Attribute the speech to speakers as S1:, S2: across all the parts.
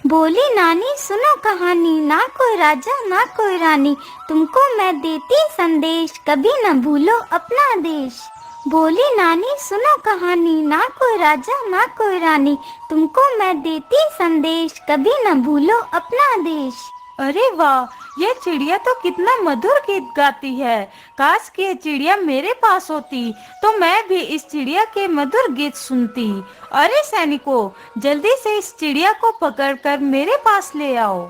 S1: बोली नानी सुनो कहानी, ना कोई राजा ना कोई रानी, तुमको मैं देती संदेश, कभी न भूलो अपना देश। बोली नानी सुनो कहानी, ना कोई राजा ना कोई रानी, तुमको मैं देती संदेश, कभी न भूलो अपना देश।
S2: अरे वाह, ये चिड़िया तो कितना मधुर गीत गाती है। काश कि ये चिड़िया मेरे पास होती तो मैं भी इस चिड़िया के मधुर गीत सुनती। अरे सैनिकों, जल्दी से इस चिड़िया को पकड़कर मेरे पास ले आओ।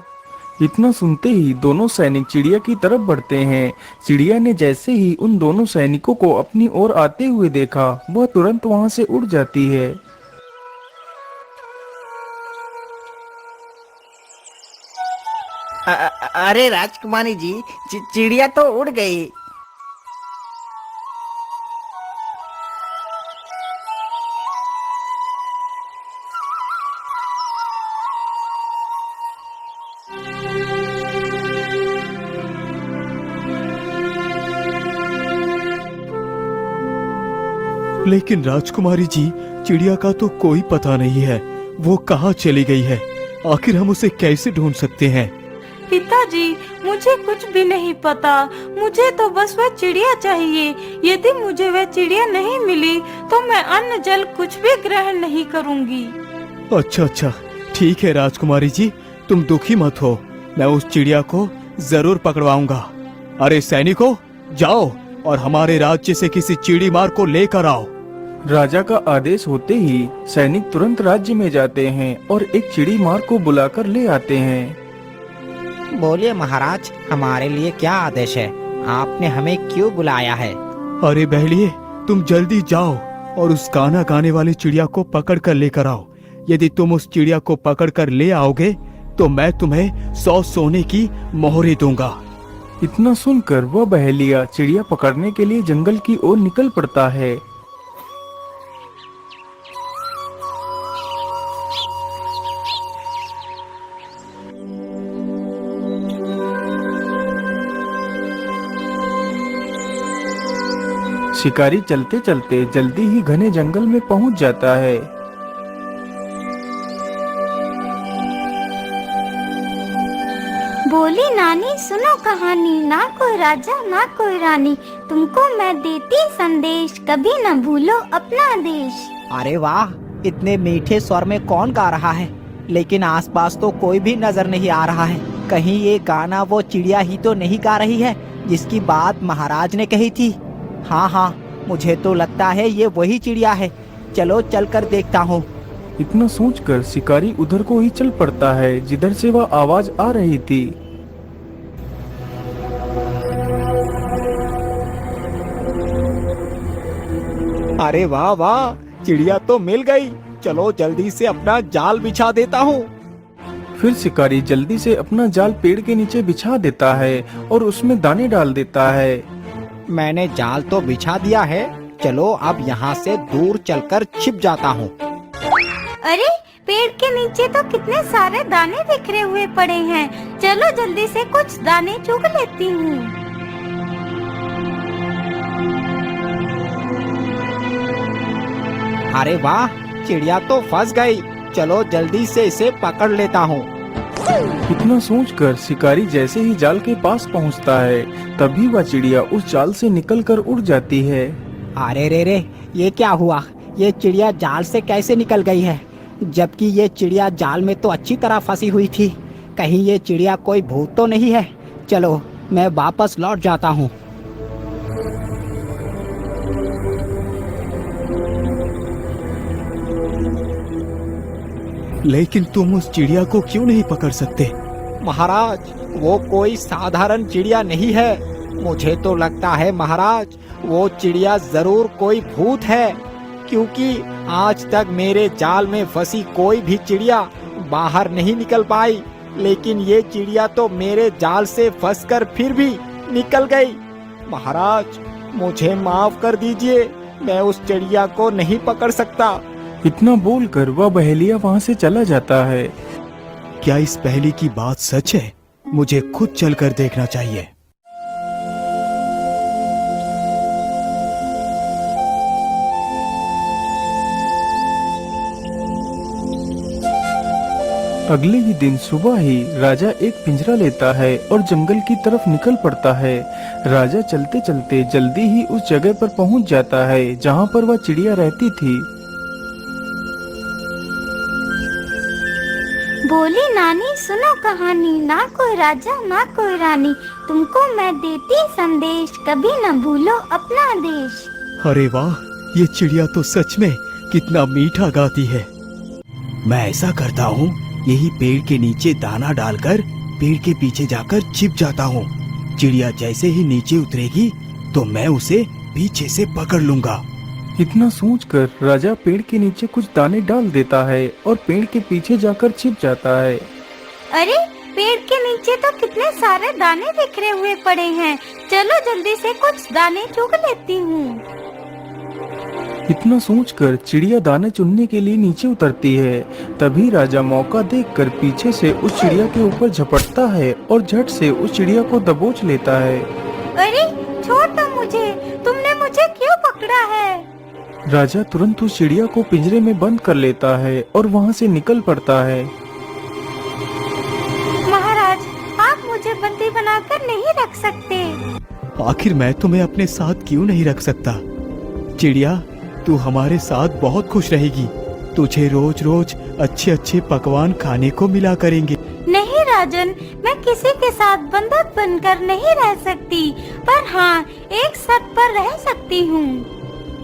S3: इतना सुनते ही दोनों सैनिक चिड़िया की तरफ बढ़ते हैं। चिड़िया ने जैसे ही उन दोनों सैनिकों को अपनी ओर आते हुए देखा, वह तुरंत वहां से उड़ जाती है।
S4: अरे राजकुमारी जी, चिड़िया तो उड़ गई।
S5: लेकिन राजकुमारी जी, चिड़िया का तो कोई पता नहीं है। वो कहाँ चली गई है? आखिर हम उसे कैसे ढूंढ सकते हैं?
S2: पिताजी, मुझे कुछ भी नहीं पता। मुझे तो बस वह चिड़िया चाहिए। यदि मुझे वह चिड़िया नहीं मिली तो मैं अन्न जल कुछ भी ग्रहण नहीं करूंगी।
S5: अच्छा अच्छा, ठीक है राजकुमारी जी, तुम दुखी मत हो। मैं उस चिड़िया को जरूर पकड़वाऊंगा। अरे सैनिकों, जाओ और हमारे राज्य से किसी चिड़ी मार को लेकर आओ।
S3: राजा का आदेश होते ही सैनिक तुरंत राज्य में जाते हैं और एक चिड़ी मार को बुलाकर ले आते हैं।
S4: बोलिए महाराज, हमारे लिए क्या आदेश है? आपने हमें क्यों बुलाया है?
S5: अरे बहलिए, तुम जल्दी जाओ और उस गाना गाने वाली चिड़िया को पकड़ कर लेकर आओ। यदि तुम उस चिड़िया को पकड़ कर ले आओगे तो मैं तुम्हें 100 सोने की मोहरें दूंगा।
S3: इतना सुनकर वह बहेलिया चिड़िया पकड़ने के लिए जंगल की ओर निकल पड़ता है। शिकारी चलते चलते जल्दी ही घने जंगल में पहुंच जाता है।
S1: बोली नानी सुनो कहानी, ना कोई राजा ना कोई रानी, तुमको मैं देती संदेश, कभी न भूलो अपना देश।
S4: अरे वाह, इतने मीठे स्वर में कौन गा रहा है? लेकिन आसपास तो कोई भी नजर नहीं आ रहा है। कहीं ये गाना वो चिड़िया ही तो नहीं गा रही है जिसकी बात महाराज ने कही थी? हाँ हाँ, मुझे तो लगता है ये वही चिड़िया है। चलो चलकर देखता हूँ।
S3: इतना सोचकर शिकारी उधर को ही चल पड़ता है जिधर से वह आवाज आ रही थी।
S5: अरे वाह वाह, चिड़िया तो मिल गई। चलो जल्दी से अपना जाल बिछा देता हूँ।
S3: फिर शिकारी जल्दी से अपना जाल पेड़ के नीचे बिछा देता है और उसमें दाने डाल देता है।
S4: मैंने जाल तो बिछा दिया है, चलो अब यहाँ से दूर चलकर छिप जाता हूँ।
S1: अरे पेड़ के नीचे तो कितने सारे दाने बिखरे हुए पड़े हैं। चलो जल्दी से कुछ दाने चुग लेती हूँ।
S4: अरे वाह, चिड़िया तो फंस गई। चलो जल्दी से इसे पकड़ लेता हूँ।
S3: इतना सोचकर शिकारी जैसे ही जाल के पास पहुंचता है, तभी वह चिड़िया उस जाल से निकलकर उड़ जाती है।
S4: अरे रे रे, ये क्या हुआ? ये चिड़िया जाल से कैसे निकल गई है? जबकि ये चिड़िया जाल में तो अच्छी तरह फंसी हुई थी। कहीं ये चिड़िया कोई भूत तो नहीं है? चलो मैं वापस लौट जाता हूँ।
S5: लेकिन तुम उस चिड़िया को क्यों नहीं पकड़ सकते?
S4: महाराज, वो कोई साधारण चिड़िया नहीं है। मुझे तो लगता है महाराज, वो चिड़िया जरूर कोई भूत है, क्योंकि आज तक मेरे जाल में फंसी कोई भी चिड़िया बाहर नहीं निकल पाई। लेकिन ये चिड़िया तो मेरे जाल से फंसकर फिर भी निकल गई। महाराज, मुझे माफ कर दीजिए, मैं उस चिड़िया को नहीं पकड़ सकता।
S3: इतना बोलकर वह बहेलिया वहां से चला जाता है।
S5: क्या इस पहेली की बात सच है? मुझे खुद चलकर देखना चाहिए।
S3: अगले ही दिन सुबह ही राजा एक पिंजरा लेता है और जंगल की तरफ निकल पड़ता है। राजा चलते चलते जल्दी ही उस जगह पर पहुंच जाता है जहां पर वह चिड़िया रहती थी।
S1: बोली नानी सुनो कहानी, ना कोई राजा ना कोई रानी, तुमको मैं देती संदेश, कभी न भूलो अपना देश।
S5: अरे वाह, ये चिड़िया तो सच में कितना मीठा गाती है। मैं ऐसा करता हूँ, यही पेड़ के नीचे दाना डालकर पेड़ के पीछे जाकर छिप जाता हूँ। चिड़िया जैसे ही नीचे उतरेगी तो मैं उसे पीछे से पकड़ लूंगा।
S3: इतना सोचकर राजा पेड़ के नीचे कुछ दाने डाल देता है और पेड़ के पीछे जाकर छिप जाता है।
S1: अरे पेड़ के नीचे तो कितने सारे दाने बिखरे हुए पड़े हैं, चलो जल्दी से कुछ दाने चुग लेती हूँ।
S3: इतना सोचकर चिड़िया दाने चुनने के लिए नीचे उतरती है। तभी राजा मौका देखकर पीछे से उस चिड़िया के ऊपर झपटता है और झट से उस चिड़िया को दबोच लेता है।
S1: अरे छोड़ दो मुझे, तुमने मुझे क्यों पकड़ा है?
S3: राजा तुरंत उस चिड़िया को पिंजरे में बंद कर लेता है और वहाँ से निकल पड़ता है।
S1: महाराज, आप मुझे बंदी बनाकर नहीं रख सकते।
S5: आखिर मैं तुम्हें अपने साथ क्यों नहीं रख सकता? चिड़िया, तू हमारे साथ बहुत खुश रहेगी। तुझे रोज रोज अच्छे अच्छे पकवान खाने को मिला करेंगे।
S1: नहीं राजन, मैं किसी के साथ बंधक बनकर नहीं रह सकती, पर हाँ एक शर्त पर रह सकती हूँ।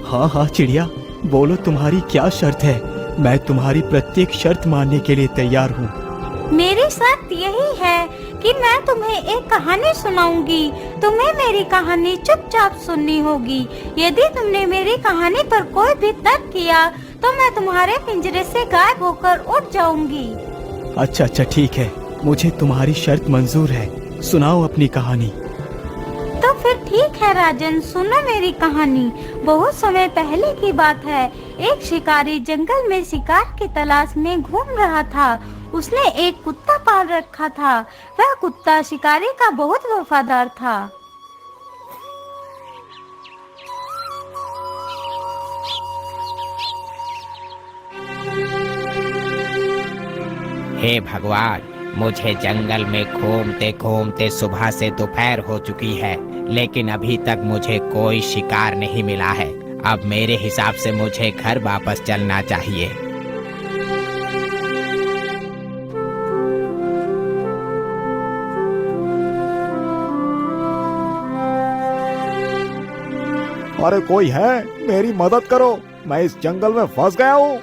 S5: हाँ हाँ चिड़िया, बोलो तुम्हारी क्या शर्त है? मैं तुम्हारी प्रत्येक शर्त मानने के लिए तैयार हूँ।
S1: मेरी शर्त यही है कि मैं तुम्हें एक कहानी सुनाऊंगी। तुम्हें मेरी कहानी चुपचाप सुननी होगी। यदि तुमने मेरी कहानी पर कोई भी तर्क किया तो मैं तुम्हारे पिंजरे से गायब होकर उड़ जाऊंगी।
S5: अच्छा अच्छा ठीक है, मुझे तुम्हारी शर्त मंजूर है। सुनाओ अपनी कहानी।
S1: तो फिर ठीक है राजन, सुनो मेरी कहानी। बहुत समय पहले की बात है। एक शिकारी जंगल में शिकार की तलाश में घूम रहा था। उसने एक कुत्ता पाल रखा था। वह कुत्ता शिकारी का बहुत वफादार था।
S6: हे भगवान, मुझे जंगल में घूमते घूमते सुबह से दोपहर हो चुकी है, लेकिन अभी तक मुझे कोई शिकार नहीं मिला है। अब मेरे हिसाब से मुझे घर वापस चलना चाहिए।
S4: अरे कोई है, मेरी मदद करो, मैं इस जंगल में फंस गया हूँ।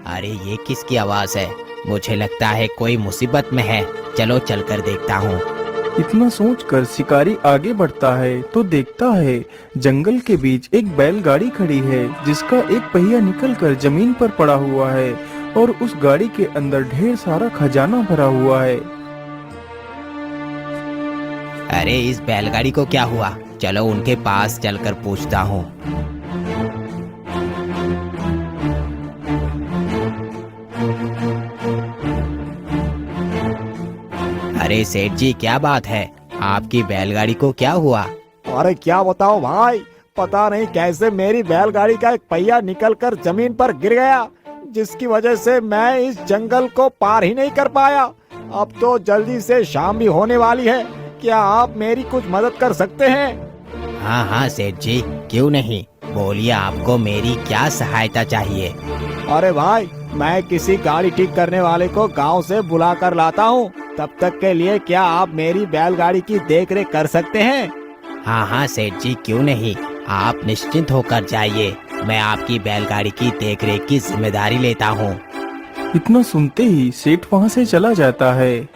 S6: अरे ये किसकी आवाज है? मुझे लगता है कोई मुसीबत में है। चलो चलकर देखता हूँ।
S3: इतना सोचकर शिकारी आगे बढ़ता है तो देखता है जंगल के बीच एक बैलगाड़ी खड़ी है जिसका एक पहिया निकलकर जमीन पर पड़ा हुआ है और उस गाड़ी के अंदर ढेर सारा खजाना भरा हुआ है।
S6: अरे इस बैलगाड़ी को क्या हुआ? चलो उनके पास चलकर पूछता हूँ। अरे सेठ जी, क्या बात है? आपकी बैलगाड़ी को क्या हुआ?
S4: अरे क्या बताओ भाई, पता नहीं कैसे मेरी बैलगाड़ी का एक पहिया निकलकर जमीन पर गिर गया, जिसकी वजह से मैं इस जंगल को पार ही नहीं कर पाया। अब तो जल्दी से शाम भी होने वाली है, क्या आप मेरी कुछ मदद कर सकते हैं?
S6: हाँ हाँ सेठ जी, क्यों नहीं, बोलिए आपको मेरी क्या सहायता चाहिए?
S4: अरे भाई, मैं किसी गाड़ी ठीक करने वाले को गांव से बुला कर लाता हूँ। तब तक के लिए क्या आप मेरी बैलगाड़ी की देखरेख कर सकते हैं?
S6: हाँ हाँ सेठ जी, क्यों नहीं, आप निश्चिंत होकर जाइए। मैं आपकी बैलगाड़ी की देखरेख की जिम्मेदारी लेता हूँ।
S3: इतना सुनते ही सेठ वहाँ से चला जाता है।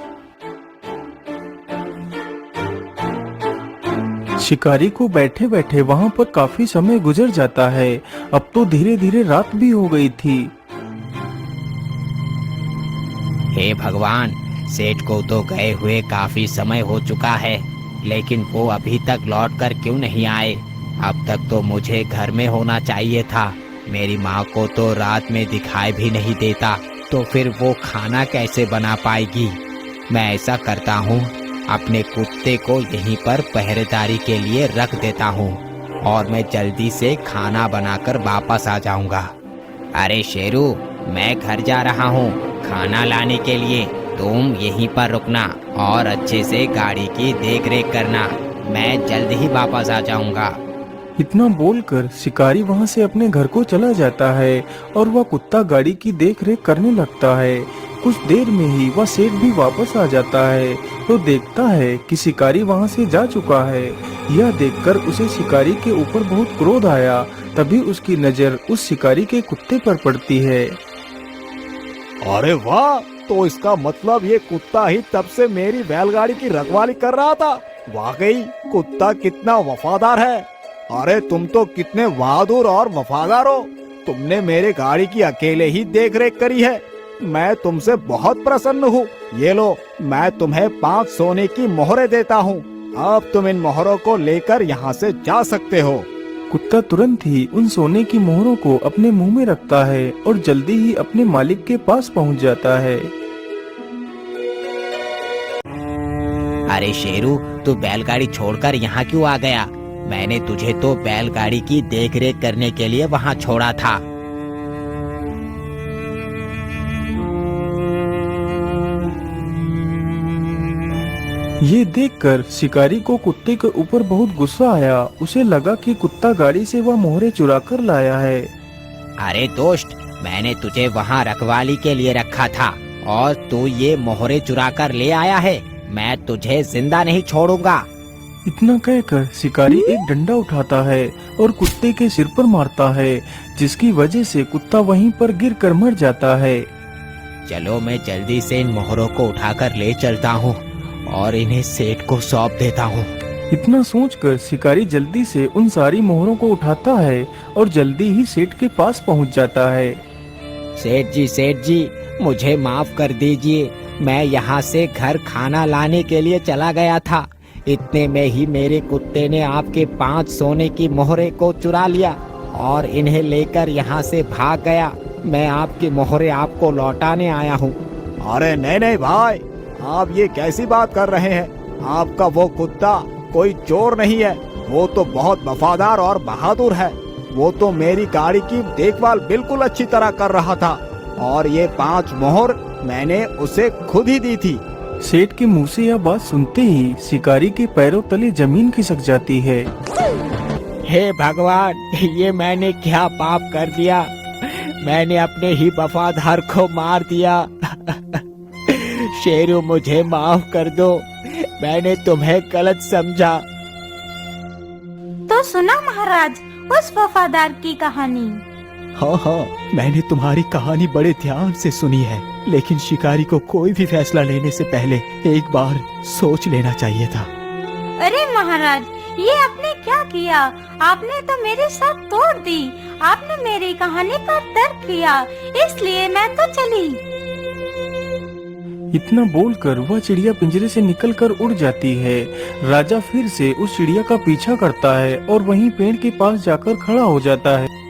S3: शिकारी को बैठे बैठे वहाँ पर काफी समय गुजर जाता है। अब तो धीरे धीरे रात भी हो गई थी।
S6: हे भगवान, सेठ को तो गए हुए काफी समय हो चुका है, लेकिन वो अभी तक लौट कर क्यों नहीं आए? अब तक तो मुझे घर में होना चाहिए था। मेरी माँ को तो रात में दिखाई भी नहीं देता, तो फिर वो खाना कैसे बना पाएगी? मैं ऐसा करता हूँ, अपने कुत्ते को यहीं पर पहरेदारी के लिए रख देता हूँ और मैं जल्दी से खाना बनाकर वापस आ जाऊंगा। अरे शेरू, मैं घर जा रहा हूँ खाना लाने के लिए। तुम यहीं पर रुकना और अच्छे से गाड़ी की देख रेख करना। मैं जल्द ही वापस आ जाऊंगा।
S3: इतना बोलकर शिकारी वहां से अपने घर को चला जाता है और वह कुत्ता गाड़ी की देख रेख करने लगता है। कुछ देर में ही वह सेठ भी वापस आ जाता है तो देखता है कि शिकारी वहां से जा चुका है। यह देखकर उसे शिकारी के ऊपर बहुत क्रोध आया। तभी उसकी नजर उस शिकारी के कुत्ते पर पड़ती है।
S4: अरे वाह, तो इसका मतलब ये कुत्ता ही तब से मेरी बैलगाड़ी की रखवाली कर रहा था। वाकई कुत्ता कितना वफादार है। अरे तुम तो कितने बहादुर और वफादार हो। तुमने मेरे गाड़ी की अकेले ही देख रेख करी है। मैं तुमसे बहुत प्रसन्न हूँ। ये लो, मैं तुम्हें 5 सोने की मोहरें देता हूँ। अब तुम इन मोहरों को लेकर यहाँ से जा सकते हो।
S3: कुत्ता तुरंत ही उन सोने की मोहरों को अपने मुंह में रखता है और जल्दी ही अपने मालिक के पास पहुंच जाता है।
S6: अरे शेरू, तू बैलगाड़ी छोड़कर यहाँ क्यों आ गया? मैंने तुझे तो बैलगाड़ी की देख रेख करने के लिए वहाँ छोड़ा था।
S3: ये देखकर शिकारी को कुत्ते के ऊपर बहुत गुस्सा आया। उसे लगा कि कुत्ता गाड़ी से वह मोहरे चुरा कर लाया है।
S6: अरे दोस्त, मैंने तुझे वहाँ रखवाली के लिए रखा था और तू ये मोहरे चुरा कर ले आया है। मैं तुझे जिंदा नहीं छोड़ूंगा।
S3: इतना कहकर शिकारी एक डंडा उठाता है और कुत्ते के सिर पर मारता है, जिसकी वजह से कुत्ता वहीं पर गिर कर मर जाता है।
S6: चलो मैं जल्दी से इन मोहरों को उठाकर ले चलता हूँ और इन्हें सेठ को सौंप देता हूँ।
S3: इतना सोचकर शिकारी जल्दी से उन सारी मोहरों को उठाता है और जल्दी ही सेठ के पास पहुँच जाता है।
S6: सेठ जी, मुझे माफ कर दीजिए। मैं यहाँ से घर खाना लाने के लिए चला गया था। इतने में ही मेरे कुत्ते ने आपके 5 सोने की मोहरे को चुरा लिया और इन्हें लेकर यहाँ से भाग गया। मैं आपकी मोहरे आपको लौटाने आया हूँ।
S4: अरे नहीं नहीं भाई, आप ये कैसी बात कर रहे हैं? आपका वो कुत्ता कोई चोर नहीं है। वो तो बहुत वफादार और बहादुर है। वो तो मेरी गाड़ी की देखभाल बिल्कुल अच्छी तरह कर रहा था और ये 5 मोहर मैंने उसे खुद ही दी थी।
S3: सेठ के मुंह से यह बात सुनते ही शिकारी के पैरों तले जमीन खिसक जाती है।
S6: हे भगवान, ये मैंने क्या पाप कर दिया? मैंने अपने ही वफादार को मार दिया। शेरू, मुझे माफ कर दो। मैंने तुम्हें गलत समझा।
S1: तो सुना महाराज उस वफादार की कहानी।
S5: हाँ, मैंने तुम्हारी कहानी बड़े ध्यान से सुनी है, लेकिन शिकारी को कोई भी फैसला लेने से पहले एक बार सोच लेना चाहिए था।
S1: अरे महाराज, ये आपने क्या किया? आपने तो मेरी साथ तोड़ दी। आपने मेरी कहानी पर तर्क किया, इसलिए मैं तो चली।
S3: इतना बोलकर वह चिड़िया पिंजरे से निकलकर उड़ जाती है। राजा फिर से उस चिड़िया का पीछा करता है और वहीं पेड़ के पास जाकर खड़ा हो जाता है।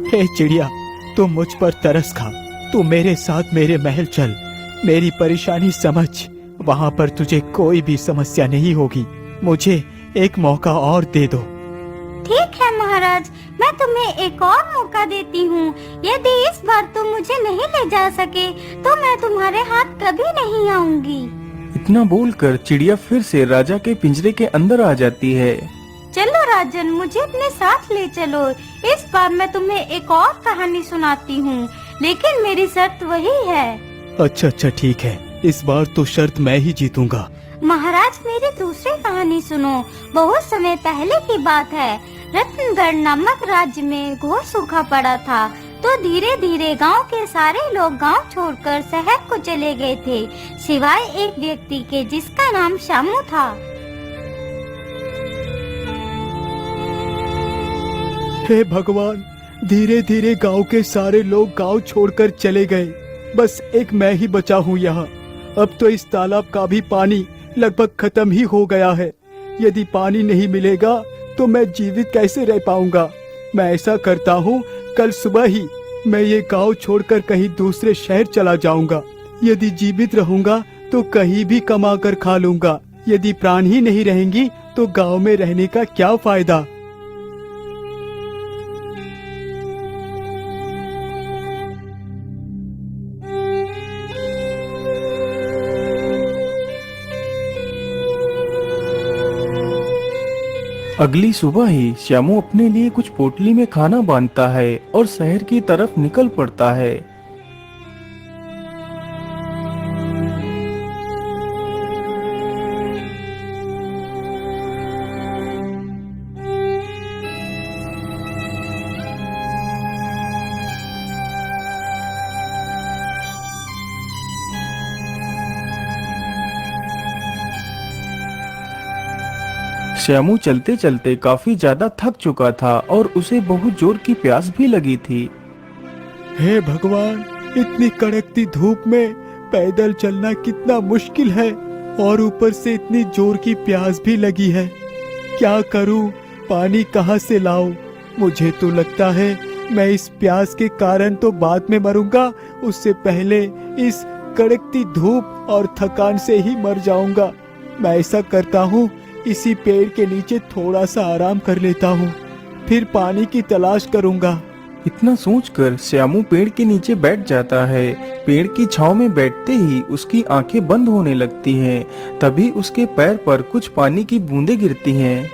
S5: हे चिड़िया, तू मुझ पर तरस खा। तू मेरे साथ मेरे महल चल। मेरी परेशानी समझ। वहाँ पर तुझे कोई भी समस्या नहीं होगी। मुझे एक मौका और दे दो।
S1: ठीक है महाराज, मैं तुम्हें एक और मौका देती हूँ। यदि इस बार तुम मुझे नहीं ले जा सके तो मैं तुम्हारे हाथ कभी नहीं आऊंगी।
S3: इतना बोलकर चिड़िया फिर से राजा के पिंजरे के अंदर आ जाती है।
S1: चलो राजन, मुझे अपने साथ ले चलो। इस बार मैं तुम्हें एक और कहानी सुनाती हूँ, लेकिन मेरी शर्त वही है।
S5: अच्छा, ठीक है। इस बार तो शर्त मैं ही जीतूंगा।
S1: महाराज, मेरी दूसरी कहानी सुनो। बहुत समय पहले की बात है। रत्नगढ़ नामक राज्य में घोर सूखा पड़ा था। तो धीरे धीरे गांव के सारे लोग गांव छोड़कर शहर को चले गए थे, सिवाय एक व्यक्ति के जिसका नाम शामू था।
S5: हे भगवान, धीरे धीरे गांव के सारे लोग गांव छोड़कर चले गए। बस एक मैं ही बचा हूँ यहाँ। अब तो इस तालाब का भी पानी लगभग खत्म ही हो गया है। यदि पानी नहीं मिलेगा तो मैं जीवित कैसे रह पाऊंगा? मैं ऐसा करता हूँ, कल सुबह ही मैं ये गांव छोड़कर कहीं दूसरे शहर चला जाऊंगा। यदि जीवित रहूंगा तो कहीं भी कमा कर खा लूंगा। यदि प्राण ही नहीं रहेंगी तो गांव में रहने का क्या फायदा?
S3: अगली सुबह ही श्यामू अपने लिए कुछ पोटली में खाना बांधता है और शहर की तरफ निकल पड़ता है। श्यामू चलते चलते काफी ज्यादा थक चुका था और उसे बहुत जोर की प्यास भी लगी थी।
S5: हे भगवान, इतनी कड़कती धूप में पैदल चलना कितना मुश्किल है और ऊपर से इतनी जोर की प्यास भी लगी है। क्या करूं? पानी कहां से लाऊं? मुझे तो लगता है मैं इस प्यास के कारण तो बाद में मरूंगा, उससे पहले इस कड़कती धूप और थकान से ही मर जाऊंगा। मैं ऐसा करता हूँ, इसी पेड़ के नीचे थोड़ा सा आराम कर लेता हूँ, फिर पानी की तलाश करूंगा।
S3: इतना सोचकर श्यामू पेड़ के नीचे बैठ जाता है। पेड़ की छांव में बैठते ही उसकी आंखें बंद होने लगती हैं। तभी उसके पैर पर कुछ पानी की बूंदें गिरती हैं।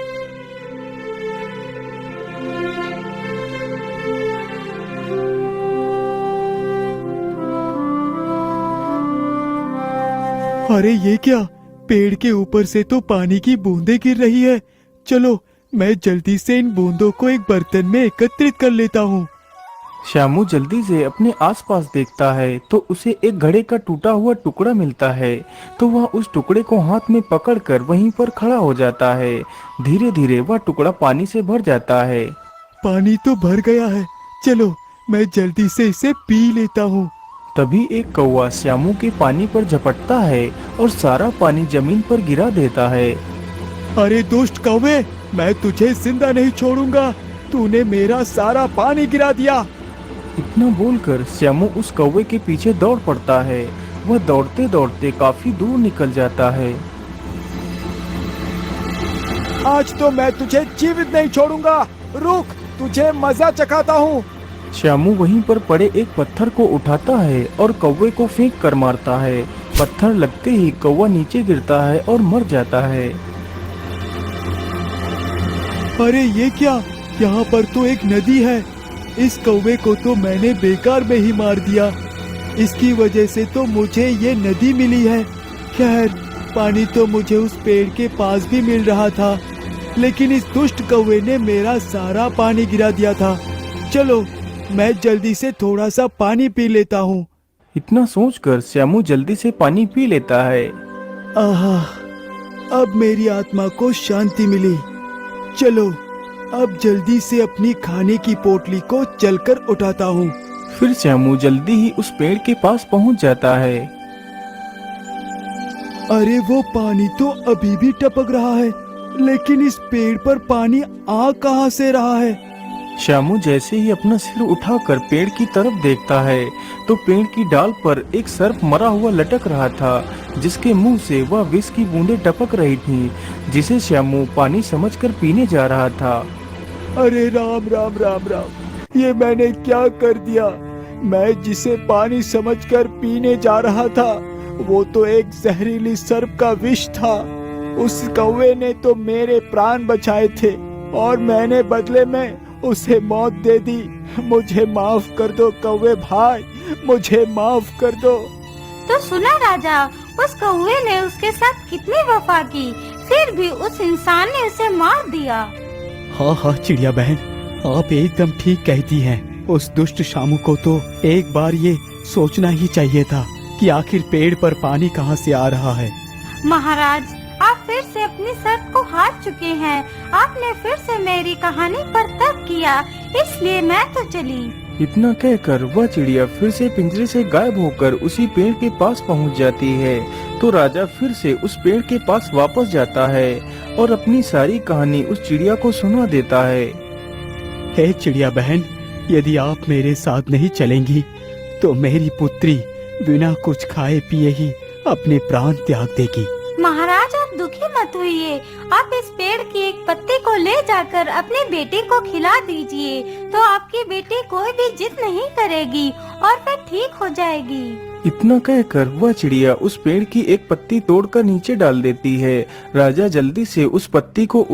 S5: अरे ये क्या? पेड़ के ऊपर से तो पानी की बूंदें गिर रही है। चलो मैं जल्दी से इन बूंदों को एक बर्तन में एकत्रित कर लेता हूँ।
S3: श्यामू जल्दी से अपने आसपास देखता है तो उसे एक घड़े का टूटा हुआ टुकड़ा मिलता है। तो वह उस टुकड़े को हाथ में पकड़कर वहीं पर खड़ा हो जाता है। धीरे धीरे वह टुकड़ा पानी से भर जाता है।
S5: पानी तो भर गया है, चलो मैं जल्दी से इसे पी लेता हूँ।
S3: तभी एक कौवा श्यामू के पानी पर झपटता है और सारा पानी जमीन पर गिरा देता है।
S5: अरे दुष्ट कौवे, मैं तुझे जिंदा नहीं छोड़ूंगा, तूने मेरा सारा पानी गिरा दिया।
S3: इतना बोलकर श्यामू उस कौवे के पीछे दौड़ पड़ता है। वह दौड़ते दौड़ते काफी दूर निकल जाता है।
S5: आज तो मैं तुझे जीवित नहीं छोड़ूंगा, रुक, तुझे मजा चखाता हूँ।
S3: श्यामू वहीं पर पड़े एक पत्थर को उठाता है और कौवे को फेंक कर मारता है। पत्थर लगते ही कौवा नीचे गिरता है और मर जाता है।
S5: अरे ये क्या? यहाँ पर तो एक नदी है। इस कौवे को तो मैंने बेकार में ही मार दिया। इसकी वजह से तो मुझे ये नदी मिली है। खैर, पानी तो मुझे उस पेड़ के पास भी मिल रहा था, लेकिन इस दुष्ट कौवे ने मेरा सारा पानी गिरा दिया था। चलो मैं जल्दी से थोड़ा सा पानी पी लेता हूँ।
S3: इतना सोचकर श्यामू जल्दी से पानी पी लेता है।
S5: आहा, अब मेरी आत्मा को शांति मिली। चलो अब जल्दी से अपनी खाने की पोटली को चलकर उठाता हूँ।
S3: फिर श्यामू जल्दी ही उस पेड़ के पास पहुँच जाता है।
S5: अरे वो पानी तो अभी भी टपक रहा है, लेकिन इस पेड़ पर पानी आ कहाँ से रहा है?
S3: श्यामू जैसे ही अपना सिर उठाकर पेड़ की तरफ देखता है तो पेड़ की डाल पर एक सर्प मरा हुआ लटक रहा था, जिसके मुंह से वह विष की बूंदें टपक रही थीं, जिसे श्यामू पानी समझकर पीने जा रहा था।
S5: अरे राम राम राम राम, ये मैंने क्या कर दिया? मैं जिसे पानी समझकर पीने जा रहा था वो तो एक जहरीली सर्प का विष था। उस कौवे ने तो मेरे प्राण बचाए थे और मैंने बदले में उसे मौत दे दी। मुझे माफ कर दो कौवे भाई, मुझे माफ कर दो।
S1: तो सुना राजा, उस कौवे ने उसके साथ कितनी वफा की, फिर भी उस इंसान ने उसे मार दिया।
S5: हाँ हाँ चिड़िया बहन, आप एकदम ठीक कहती हैं। उस दुष्ट शामू को तो एक बार ये सोचना ही चाहिए था कि आखिर पेड़ पर पानी कहाँ से आ रहा है।
S1: महाराज, आप फिर से अपनी शर्त को हार चुके हैं। आपने फिर से मेरी कहानी पर तर्क किया, इसलिए मैं तो चली।
S3: इतना कहकर वह चिड़िया फिर से पिंजरे से गायब होकर उसी पेड़ के पास पहुंच जाती है। तो राजा फिर से उस पेड़ के पास वापस जाता है और अपनी सारी कहानी उस चिड़िया को सुना देता है।
S5: हे चिड़िया बहन, यदि आप मेरे साथ नहीं चलेंगी तो मेरी पुत्री बिना कुछ खाए पिए ही अपने प्राण त्याग देगी।
S1: महाराज, आप दुखी मत होइए। आप इस पेड़ की एक पत्ती को ले जाकर अपने बेटे को खिला दीजिए, तो आपकी बेटी कोई भी जिद नहीं करेगी और वह ठीक हो जाएगी।
S3: इतना कहकर वह चिड़िया उस पेड़ की एक पत्ती तोड़कर नीचे डाल देती है। राजा जल्दी से उस पत्ती को